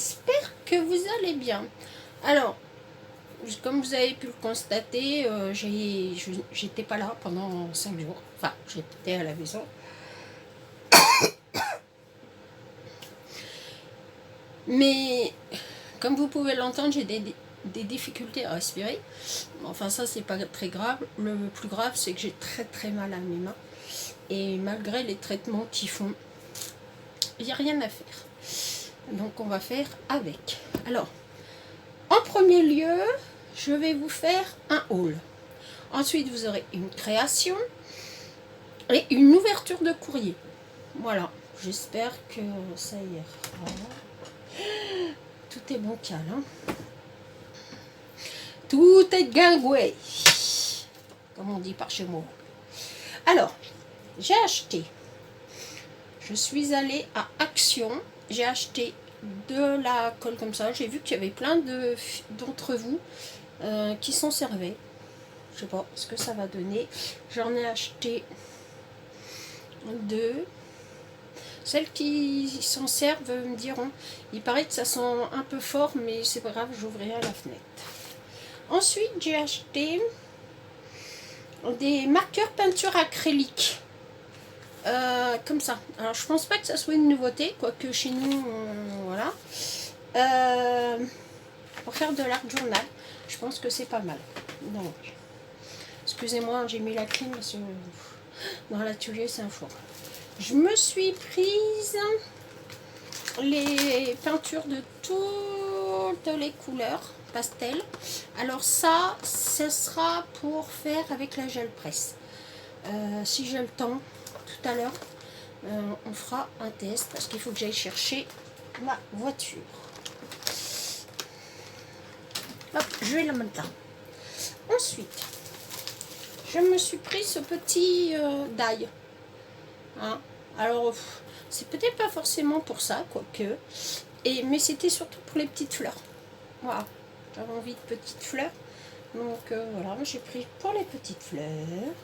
j'espère que vous allez bien. Alors, comme vous avez pu le constater, j'étais pas là pendant 5 jours. Enfin, j'étais à la maison. Mais, comme vous pouvez l'entendre, j'ai des difficultés à respirer. Enfin, ça, c'est pas très grave. Le plus grave, c'est que j'ai très mal à mes mains. Et malgré les traitements qu'ils font, il n'y a rien à faire. Donc, on va faire avec. Alors, en premier lieu, je vais vous faire un haul. Ensuite, vous aurez une création et une ouverture de courrier. Voilà, j'espère que ça ira. Tout est bancal, hein. Tout est gangway, comme on dit par chez moi. Alors, j'ai acheté. Je suis allée à Action. J'ai acheté de la colle comme ça. J'ai vu qu'il y avait plein d'entre vous qui s'en servaient. Je sais pas ce que ça va donner. J'en ai acheté 2. Celles qui s'en servent me diront. Il paraît que ça sent un peu fort, mais c'est pas grave, j'ouvrirai la fenêtre. Ensuite, j'ai acheté des marqueurs peinture acrylique. Comme ça. Alors, je pense pas que ça soit une nouveauté, quoique chez nous, voilà. Pour faire de l'art journal, je pense que c'est pas mal. Donc, excusez-moi, j'ai mis la clim parce que dans l'atelier, c'est un four. Je me suis prise les peintures de toutes les couleurs pastel. Alors ça, ce sera pour faire avec la gel presse. Si j'ai le temps, tout à l'heure, on fera un test parce qu'il faut que j'aille chercher ma voiture. Hop, je vais la mettre là. Ensuite, je me suis pris ce petit die. Hein? Alors, c'est peut-être pas forcément pour ça, quoique. Mais c'était surtout pour les petites fleurs. Voilà, j'avais envie de petites fleurs. Donc voilà, j'ai pris pour les petites fleurs.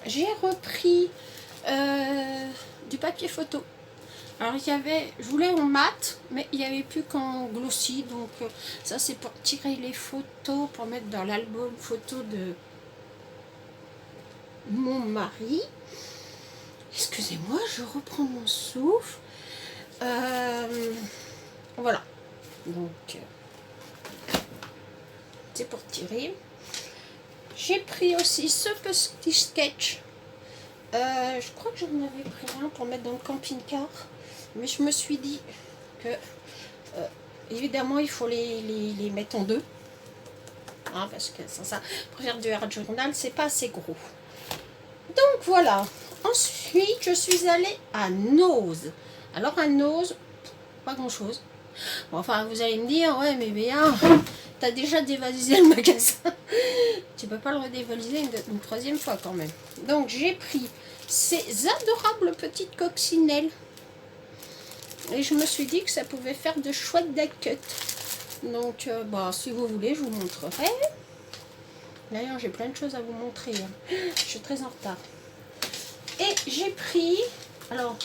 J'ai repris du papier photo. Alors je voulais en mat, mais il n'y avait plus qu'en glossy. Donc ça c'est pour tirer les photos, pour mettre dans l'album photo de mon mari. Excusez-moi, je reprends mon souffle. Voilà. Donc c'est pour tirer. J'ai pris aussi ce petit sketch. Je crois que j'en avais pris un pour mettre dans le camping-car. Mais je me suis dit que, évidemment, il faut les mettre en deux. Hein, parce que ça, pour faire du art journal, c'est pas assez gros. Donc voilà. Ensuite, je suis allée à Nose. Alors à Nose, pas grand-chose. Bon, enfin, vous allez me dire, ouais, mais bien, t'as déjà dévalisé le magasin. Tu peux pas le redévaliser une troisième fois quand même. Donc j'ai pris ces adorables petites coccinelles. Et je me suis dit que ça pouvait faire de chouettes deck cut. Donc, si vous voulez, je vous montrerai. D'ailleurs, j'ai plein de choses à vous montrer. Hein. Je suis très en retard. Et j'ai pris, alors,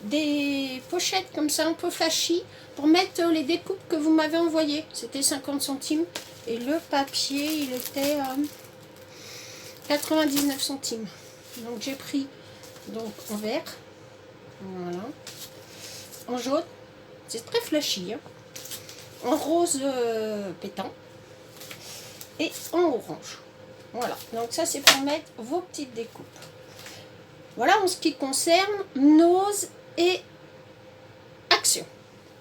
des pochettes comme ça, un peu flashy, pour mettre les découpes que vous m'avez envoyées. C'était 50 centimes. Et le papier, il était 99 centimes. Donc, j'ai pris en vert. Voilà. En jaune, c'est très flashy, hein. En rose pétant et en orange. Voilà, donc ça c'est pour mettre vos petites découpes. Voilà en ce qui concerne Nose et Action.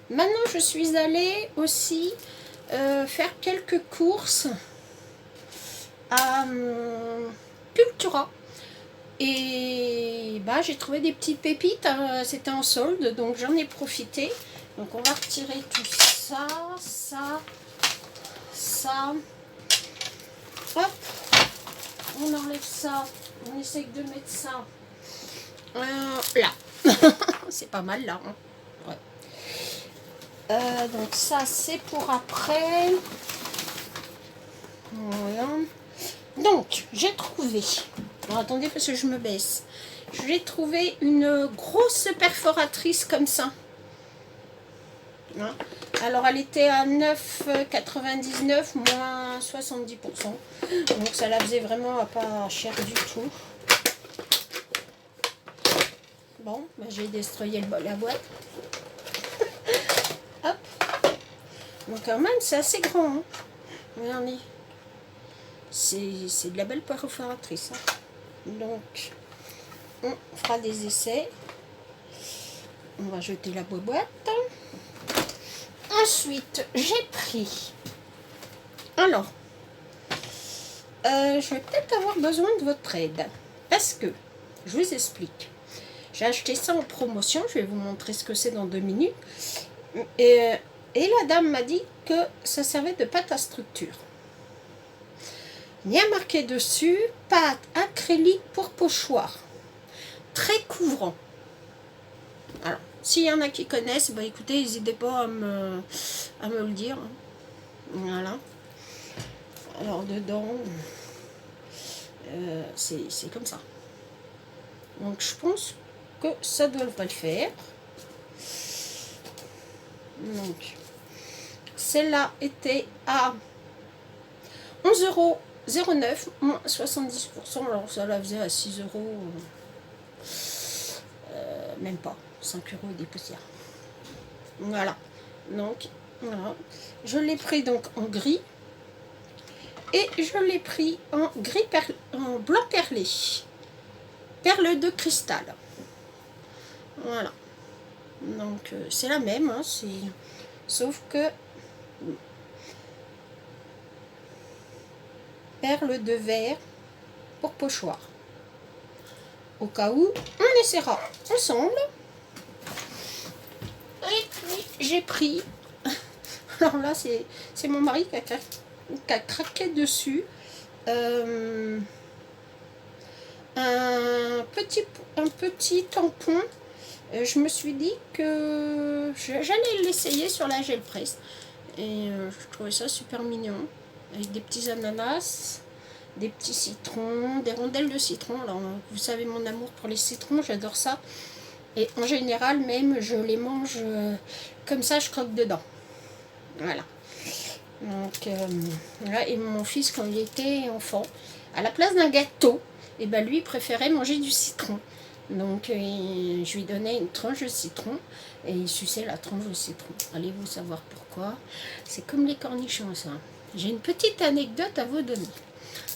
Maintenant je suis allée aussi faire quelques courses à Cultura. Et j'ai trouvé des petites pépites, hein, c'était en solde, donc j'en ai profité. Donc on va retirer tout ça, ça. Hop, on enlève ça, on essaye de mettre ça là. C'est pas mal là. Hein. Ouais. Donc ça c'est pour après. Voilà. Donc j'ai trouvé. Alors, attendez parce que je me baisse. j'ai trouvé une grosse perforatrice comme ça. Hein. Alors elle était à 9,99 moins 70%. Donc ça la faisait vraiment pas cher du tout. Bon, ben j'ai destroyé la boîte. Hop. Donc quand même c'est assez grand. Hein. Regardez. C'est de la belle perforatrice. Hein. Donc on fera des essais. On va jeter la boîte. Ensuite, j'ai pris. Alors, je vais peut-être avoir besoin de votre aide. Parce que, je vous explique. J'ai acheté ça en promotion. Je vais vous montrer ce que c'est dans 2 minutes. Et la dame m'a dit que ça servait de pâte à structure. Il y a marqué dessus pâte acrylique pour pochoir. Très couvrant. Alors, s'il y en a qui connaissent, bah écoutez, n'hésitez pas à me le dire. Voilà. Alors dedans, c'est comme ça. Donc je pense que ça devrait le faire. Donc, celle-là était à 11,09 € moins 70%. Alors ça la faisait à 6 €. Même pas. 5 € des poussières. Voilà. Donc, voilà. Je l'ai pris donc en gris. Et je l'ai pris en en blanc perlé. Perle de cristal. Voilà. Donc, c'est la même. Hein, sauf que perle de verre pour pochoir. Au cas où, on essaiera ensemble. Et puis, j'ai pris... Alors là, c'est mon mari qui a craqué dessus. Un petit tampon. Je me suis dit que j'allais l'essayer sur la gel presse. Et je trouvais ça super mignon. Avec des petits ananas, des petits citrons, des rondelles de citron. Alors, vous savez mon amour pour les citrons, j'adore ça. Et en général, même, je les mange comme ça, je croque dedans. Voilà. Donc, voilà. Et mon fils, quand il était enfant, à la place d'un gâteau, et ben lui, il préférait manger du citron. Donc, je lui donnais une tranche de citron et il suçait la tranche de citron. Allez-vous savoir pourquoi? C'est comme les cornichons, ça. J'ai une petite anecdote à vous donner.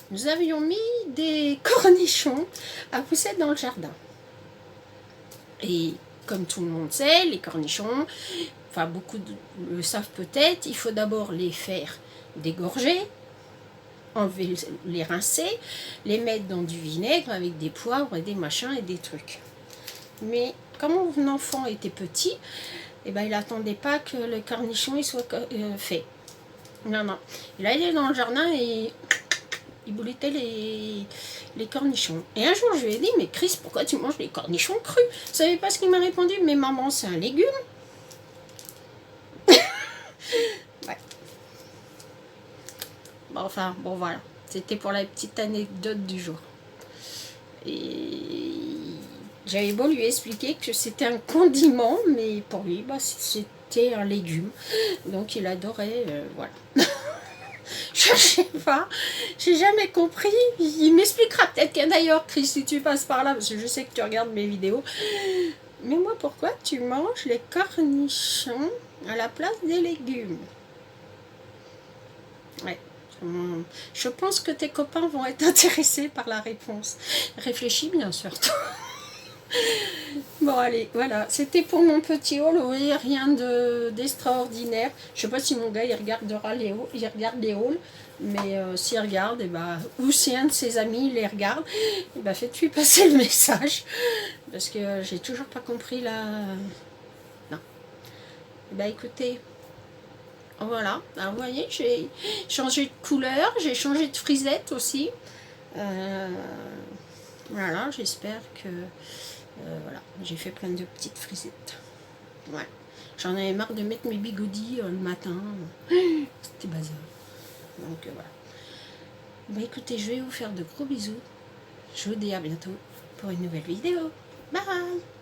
Nous avions mis des cornichons à pousser dans le jardin. Et comme tout le monde sait, les cornichons, enfin beaucoup le savent peut-être, il faut d'abord les faire dégorger, enlever, les rincer, les mettre dans du vinaigre avec des poivres et des machins et des trucs. Mais comme mon enfant était petit, eh ben, il n'attendait pas que le cornichon il soit fait. Non, non. Il allait dans le jardin et il boulettait les cornichons. Et un jour, je lui ai dit, mais Chris, pourquoi tu manges les cornichons crus? Vous savez pas ce qu'il m'a répondu? Mais maman, c'est un légume. Ouais. Bon, enfin, bon, voilà. C'était pour la petite anecdote du jour. Et j'avais beau lui expliquer que c'était un condiment, mais pour lui, bah, c'était un légume. Donc, il adorait, voilà. Je sais pas, j'ai jamais compris. Il m'expliquera peut-être que d'ailleurs, Chris, si tu passes par là, parce que je sais que tu regardes mes vidéos. Mais moi, pourquoi tu manges les cornichons à la place des légumes? Ouais. Je pense que tes copains vont être intéressés par la réponse. Réfléchis bien surtout. Bon allez, voilà, c'était pour mon petit haul, oui, rien d'extraordinaire. Je sais pas si mon gars il regardera les hauls, il regarde les hauls, mais s'il regarde, et bah, ou si un de ses amis les regarde, et bah, faites-lui passer le message, parce que j'ai toujours pas compris la... Non. Et bah écoutez, voilà, alors vous voyez, j'ai changé de couleur, j'ai changé de frisette aussi. Voilà, j'espère que... voilà, j'ai fait plein de petites frisettes. Ouais. J'en avais marre de mettre mes bigoudis le matin. C'était bazar. Donc voilà. Bah écoutez, je vais vous faire de gros bisous. Je vous dis à bientôt. pour une nouvelle vidéo. Bye!